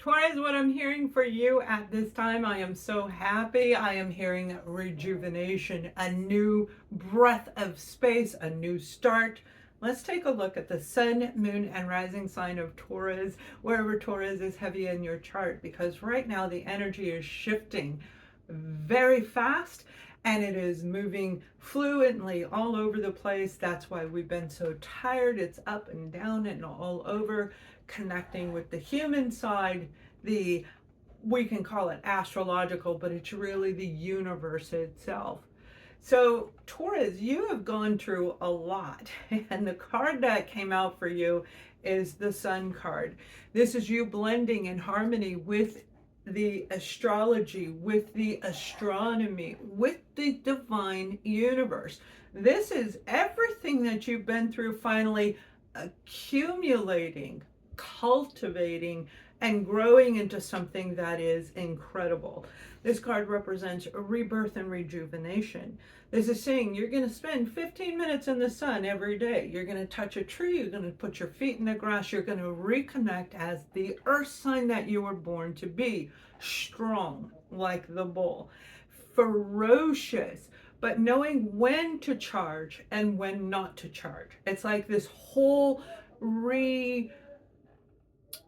Taurus, what I'm hearing for you at this time, I am so happy. I am hearing rejuvenation, a new breath of space, a new start. Let's take a look at the sun, moon, and rising sign of Taurus, wherever Taurus is heavy in your chart, because right now the energy is shifting very fast and it is moving fluently all over the place. That's why we've been so tired. It's up and down and all over, connecting with the human side, the we can call it astrological, but it's really the universe itself. So, Taurus, you have gone through a lot, and the card that came out for you is the Sun card. This is you blending in harmony with the astrology, with the astronomy, with the divine universe. This is everything that you've been through finally accumulating, cultivating, and growing into something that is incredible. This card represents a rebirth and rejuvenation. This is saying you're going to spend 15 minutes in the sun every day. You're going to touch a tree. You're going to put your feet in the grass. You're going to reconnect as the earth sign that you were born to be. Strong, like the bull. Ferocious, but knowing when to charge and when not to charge. It's like this whole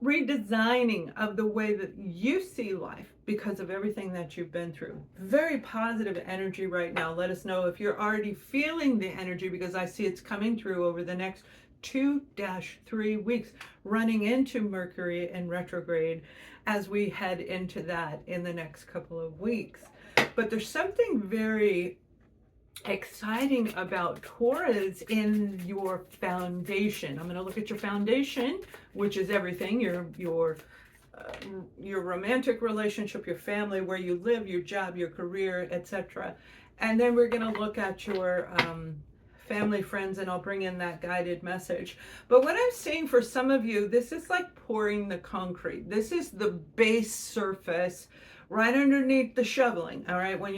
redesigning of the way that you see life because of everything that you've been through. Very positive energy right now. Let us know if you're already feeling the energy, because I see it's coming through over the next 2-3 weeks, running into Mercury in retrograde as we head into that in the next couple of weeks. But there's something very exciting about Taurus in your foundation. I'm going to look at your foundation, which is everything, your romantic relationship, your family, where you live, your job, your career, etc. And then we're going to look at your family, friends, and I'll bring in that guided message. But what I'm seeing for some of you, this is like pouring the concrete. This is the base surface right underneath the shoveling. All right, when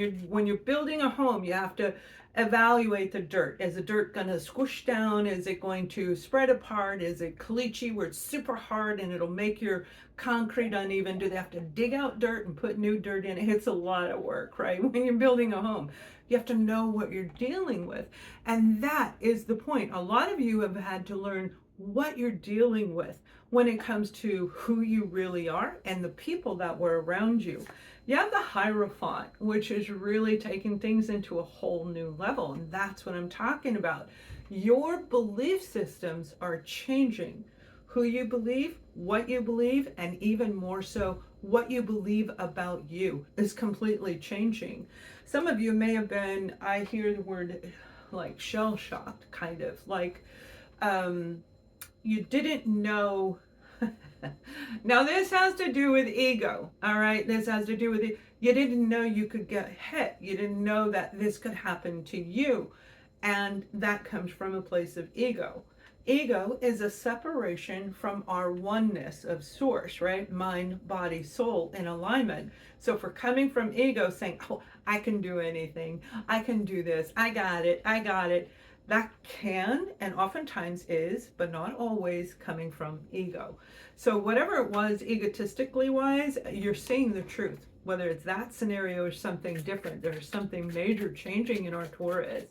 you're building a home, you have to evaluate the dirt. Is the dirt going to squish down? Is it going to spread apart? Is it caliche, where it's super hard and it'll make your concrete uneven? Do they have to dig out dirt and put new dirt in? It's a lot of work, right? When you're building a home, you have to know what you're dealing with. And that is the point. A lot of you have had to learn what you're dealing with when it comes to who you really are and the people that were around you. You have the Hierophant, which is really taking things into a whole new level. And that's what I'm talking about. Your belief systems are changing. Who you believe, what you believe, and even more so, what you believe about you is completely changing. Some of you may have been, I hear the word like shell-shocked, kind of like you didn't know. Now this has to do with ego, all right? This has to do with it. You didn't know you could get hit. You didn't know that this could happen to you. And that comes from a place of ego. Ego is a separation from our oneness of source, right? Mind, body, soul in alignment. So if we're coming from ego saying, oh, I can do anything, I can do this, I got it, that can and oftentimes is, but not always, coming from ego. So whatever it was egotistically wise, you're seeing the truth. Whether it's that scenario or something different, there's something major changing in our Taurus.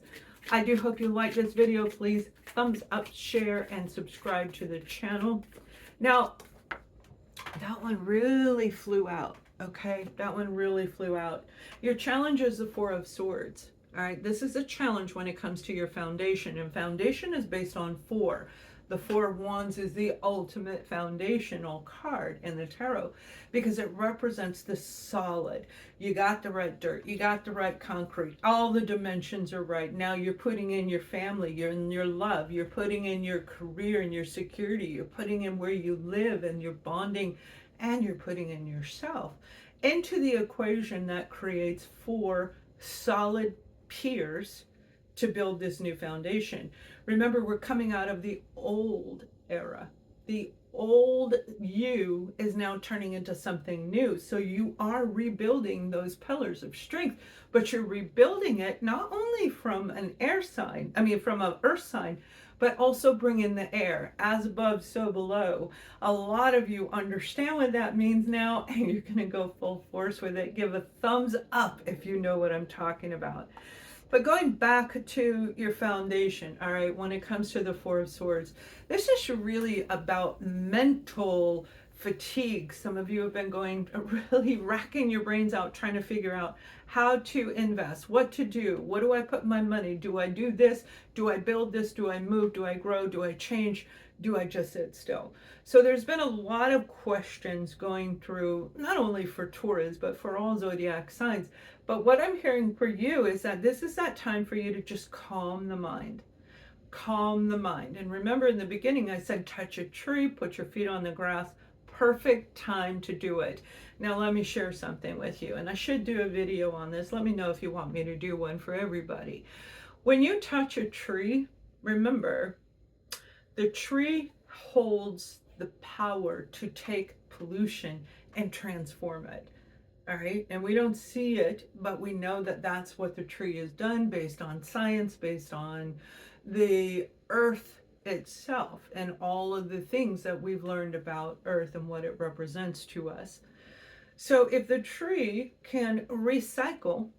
I do hope you like this video. Please thumbs up, share, and subscribe to the channel. Now, that one really flew out, okay? That one really flew out. Your challenge is the Four of Swords. All right, this is a challenge when it comes to your foundation, and foundation is based on four. The Four of Wands is the ultimate foundational card in the tarot because it represents the solid. You got the right dirt, you got the right concrete, all the dimensions are right. Now you're putting in your family, you're in your love, you're putting in your career and your security, you're putting in where you live and your bonding, and you're putting in yourself into the equation that creates four solid piers to build this new foundation. Remember, we're coming out of the old era. The old you is now turning into something new. So you are rebuilding those pillars of strength, but you're rebuilding it not only from an air sign, from an earth sign, but also bring in the air, as above, so below. A lot of you understand what that means now, and you're going to go full force with it. Give a thumbs up if you know what I'm talking about. But going back to your foundation, all right, when it comes to the Four of Swords, this is really about mental fatigue. Some of you have been going really racking your brains out trying to figure out how to invest, what to do, what do I put my money, do I do this, do I build this, do I move, do I grow, do I change, do I just sit still? So there's been a lot of questions going through, not only for Taurus, but for all zodiac signs. But what I'm hearing for you is that this is that time for you to just calm the mind. Calm the mind. And remember, in the beginning, I said touch a tree, put your feet on the grass. Perfect time to do it. Now, let me share something with you. And I should do a video on this. Let me know if you want me to do one for everybody. When you touch a tree, remember, the tree holds the power to take pollution and transform it. All right, and we don't see it, but we know that that's what the tree has done based on science, based on the earth itself, and all of the things that we've learned about earth and what it represents to us. So if the tree can recycle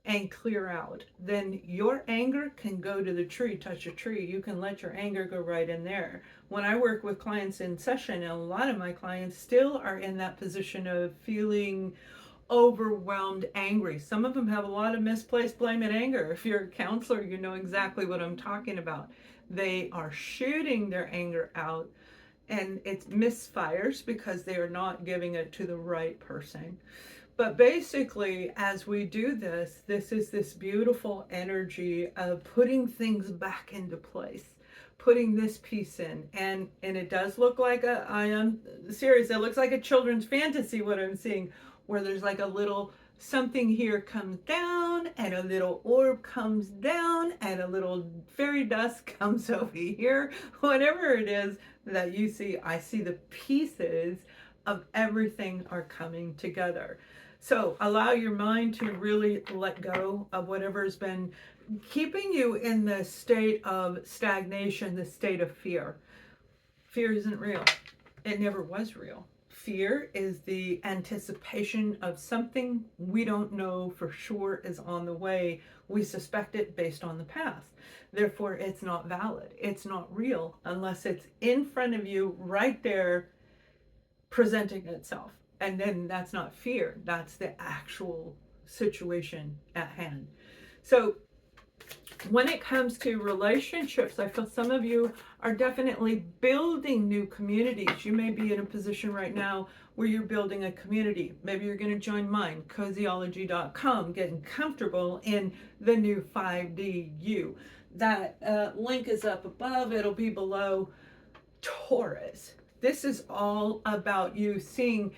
and clear out, then your anger can go to the tree, touch a tree. You can let your anger go right in there. When I work with clients in session, and a lot of my clients still are in that position of feeling overwhelmed, angry. Some of them have a lot of misplaced blame and anger. If you're a counselor, you know exactly what I'm talking about. They are shooting their anger out, and it misfires because they are not giving it to the right person. But basically, as we do this, this is this beautiful energy of putting things back into place, putting this piece in. And it does look like I am serious, it looks like a children's fantasy, what I'm seeing, where there's like a little something here comes down, and a little orb comes down, and a little fairy dust comes over here. Whatever it is that you see, I see the pieces of everything are coming together. So allow your mind to really let go of whatever's been keeping you in the state of stagnation, the state of fear. Fear isn't real. It never was real. Fear is the anticipation of something we don't know for sure is on the way. We suspect it based on the past. Therefore, it's not valid. It's not real unless it's in front of you right there presenting itself. And then that's not fear. That's the actual situation at hand. So when it comes to relationships, I feel some of you are definitely building new communities. You may be in a position right now where you're building a community. Maybe you're going to join mine, cozyology.com, getting comfortable in the new 5D you. That link is up above. It'll be below. Taurus. This is all about you seeing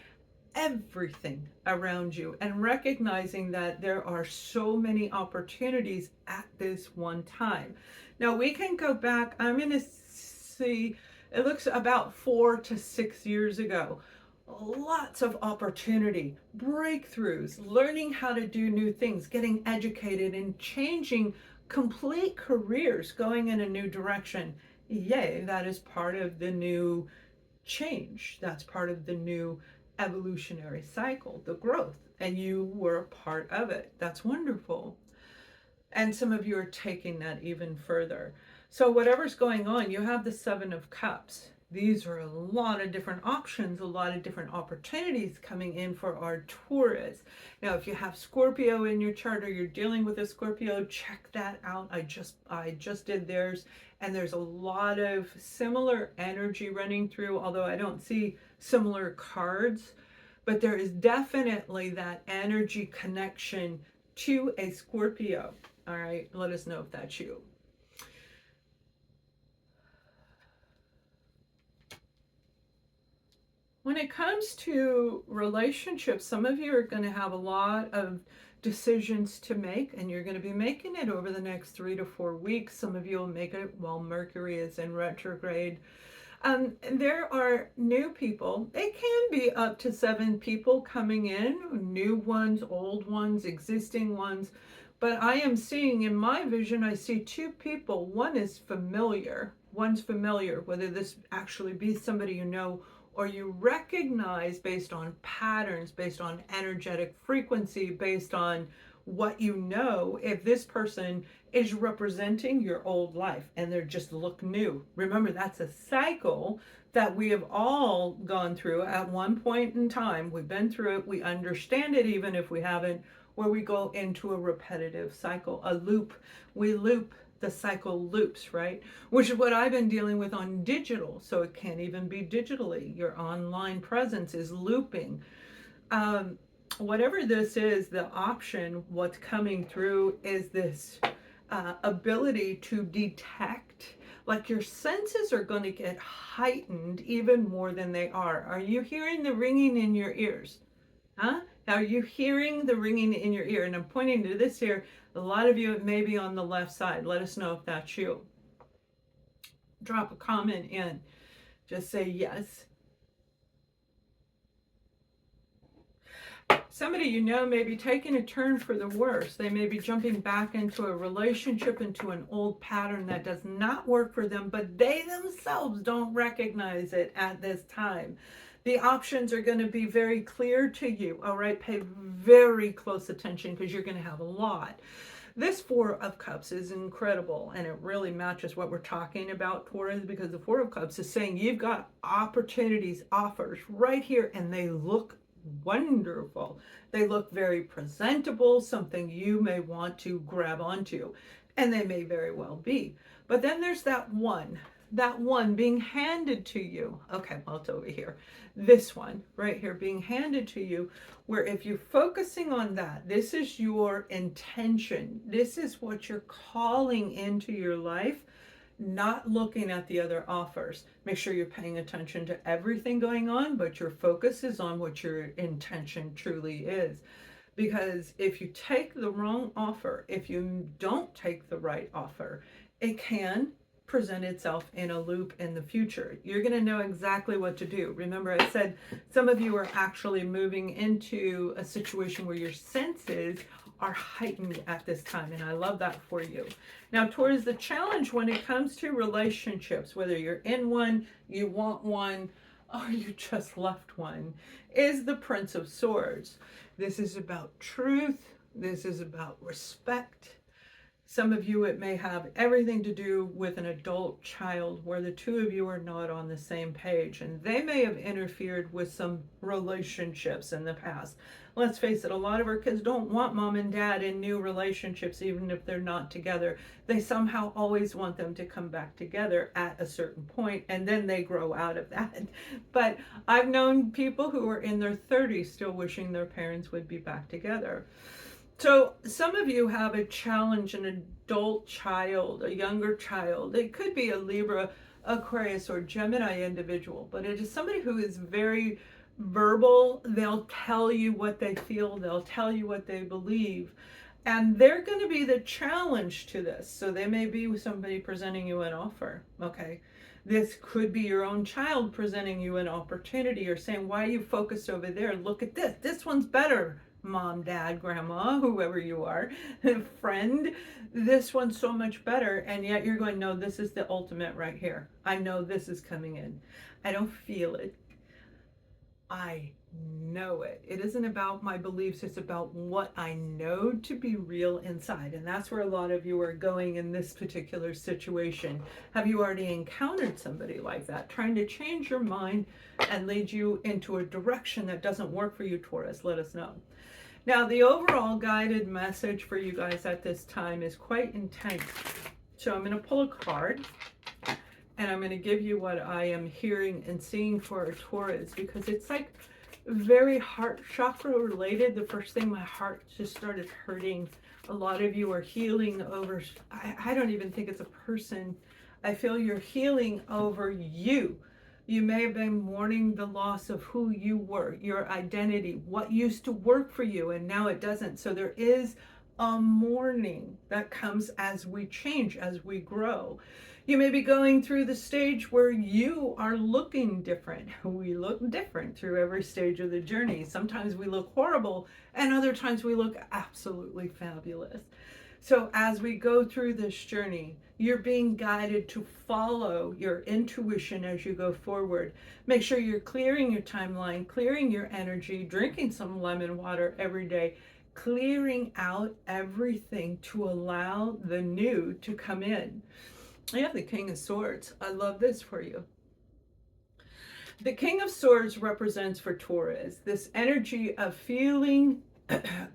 everything around you and recognizing that there are so many opportunities at this one time. Now we can go back, I'm going to see, it looks about 4 to 6 years ago. Lots of opportunity, breakthroughs, learning how to do new things, getting educated and changing complete careers, going in a new direction. Yay, that is part of the new change. That's part of the new evolutionary cycle, the growth, and you were a part of it. That's wonderful. And some of you are taking that even further. So whatever's going on, you have the Seven of Cups. These are a lot of different options, a lot of different opportunities coming in for our Taurus. Now, if you have Scorpio in your chart or you're dealing with a Scorpio, check that out. I just did theirs, and there's a lot of similar energy running through, although I don't see similar cards, but there is definitely that energy connection to a Scorpio. All right, let us know if that's you. When it comes to relationships, some of you are going to have a lot of decisions to make, and you're going to be making it over the next 3 to 4 weeks. Some of you will make it while Mercury is in retrograde. There are new people. It can be up to 7 people coming in, new ones, old ones, existing ones. But I am seeing in my vision, I see 2 people. One is familiar. one's familiar, whether this actually be somebody you know or you recognize based on patterns, based on energetic frequency, based on what you know, if this person is representing your old life and they're just look new. Remember, that's a cycle that we have all gone through at one point in time. We've been through it, we understand it even if we haven't, where we go into a repetitive cycle, a loop. We loop, the cycle loops, right? Which is what I've been dealing with on digital. So it can't even be digitally. Your online presence is looping. Whatever this is, the option, what's coming through is this ability to detect, like your senses are going to get heightened even more than they are. Are you hearing the ringing in your ears? Huh? Are you hearing the ringing in your ear? And I'm pointing to this here. A lot of you, it may be on the left side. Let us know if that's you. Drop a comment in. Just say yes. Somebody you know may be taking a turn for the worse. They may be jumping back into a relationship, into an old pattern that does not work for them, but they themselves don't recognize it at this time. The options are going to be very clear to you. All right, pay very close attention because you're going to have a lot. This Four of Cups is incredible, and it really matches what we're talking about, Taurus, because the Four of Cups is saying you've got opportunities, offers right here, and they look wonderful. They look very presentable, something you may want to grab onto, and they may very well be. But then there's that one being handed to you. Okay, well, it's over here. This one right here being handed to you, where if you're focusing on that, this is your intention. This is what you're calling into your life, not looking at the other offers. Make sure you're paying attention to everything going on, but your focus is on what your intention truly is. Because if you take the wrong offer, if you don't take the right offer, it can present itself in a loop in the future. You're going to know exactly what to do. Remember, I said some of you are actually moving into a situation where your senses are heightened at this time, and I love that for you. Now, towards the challenge when it comes to relationships, whether you're in one, you want one, or you just left one, is the Prince of Swords. This is about truth. This is about respect. Some of you, it may have everything to do with an adult child where the two of you are not on the same page, and they may have interfered with some relationships in the past. Let's face it, a lot of our kids don't want mom and dad in new relationships, even if they're not together. They somehow always want them to come back together at a certain point, and then they grow out of that. But I've known people who are in their 30s still wishing their parents would be back together. So some of you have a challenge, an adult child, a younger child. It could be a Libra, Aquarius, or Gemini individual, but it is somebody who is very verbal. They'll tell you what they feel. They'll tell you what they believe. And they're going to be the challenge to this. So they may be with somebody presenting you an offer, okay? This could be your own child presenting you an opportunity or saying, why are you focused over there? Look at this. This one's better. Mom, dad, grandma, whoever you are, friend, this one's so much better. And yet you're going, no, this is the ultimate right here. I know this is coming in. I don't feel it. I know it. It isn't about my beliefs. It's about what I know to be real inside. And that's where a lot of you are going in this particular situation. Have you already encountered somebody like that, trying to change your mind and lead you into a direction that doesn't work for you, Taurus? Let us know. Now, the overall guided message for you guys at this time is quite intense. So I'm going to pull a card, and I'm going to give you what I am hearing and seeing for a Taurus, because it's like very heart chakra related. The first thing, my heart just started hurting. A lot of you are healing over, I don't even think it's a person. I feel you're healing over you. You may have been mourning the loss of who you were, your identity, what used to work for you, and now it doesn't. So there is a mourning that comes as we change, as we grow. You may be going through the stage where you are looking different. We look different through every stage of the journey. Sometimes we look horrible, and other times we look absolutely fabulous. So as we go through this journey, you're being guided to follow your intuition as you go forward. Make sure you're clearing your timeline, clearing your energy, drinking some lemon water every day, clearing out everything to allow the new to come in. I have the King of Swords. I love this for you. The King of Swords represents for Taurus this energy of feeling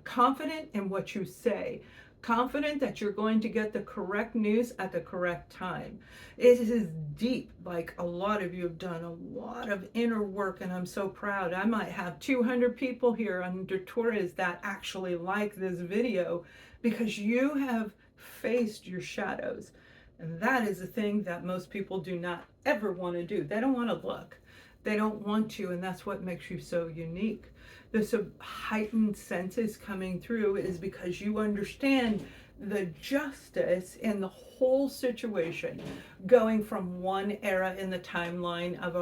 confident in what you say, confident that you're going to get the correct news at the correct time. It is deep, like a lot of you have done a lot of inner work, and I'm so proud. I might have 200 people here under Taurus that actually like this video because you have faced your shadows. And that is a thing that most people do not ever want to do. They don't want to look. They don't want to, and that's what makes you so unique. This heightened senses coming through is because you understand the justice in the whole situation, going from one era in the timeline of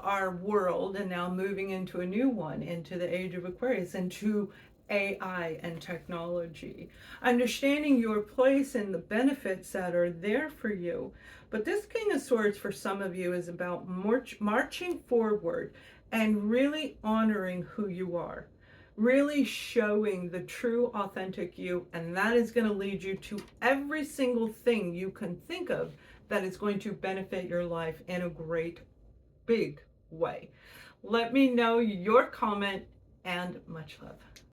our world and now moving into a new one, into the age of Aquarius, into AI and technology, understanding your place and the benefits that are there for you. But this King of Swords for some of you is about marching forward and really honoring who you are, really showing the true authentic you, and that is going to lead you to every single thing you can think of that is going to benefit your life in a great big way. Let me know your comment, and much love.